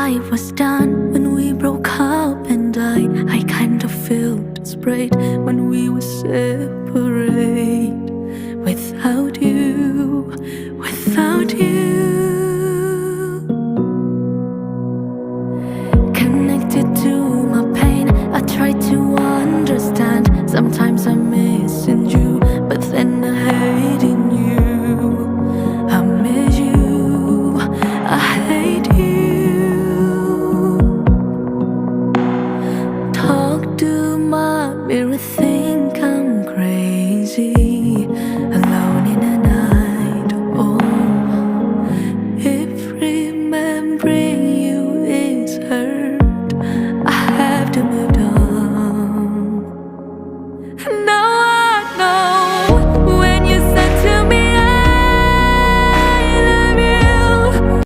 life was done when we broke up, and I kind of felt desperate when we were separate. Without you, without you. Connected to my pain, I try to understand. Sometimes I'm missing you.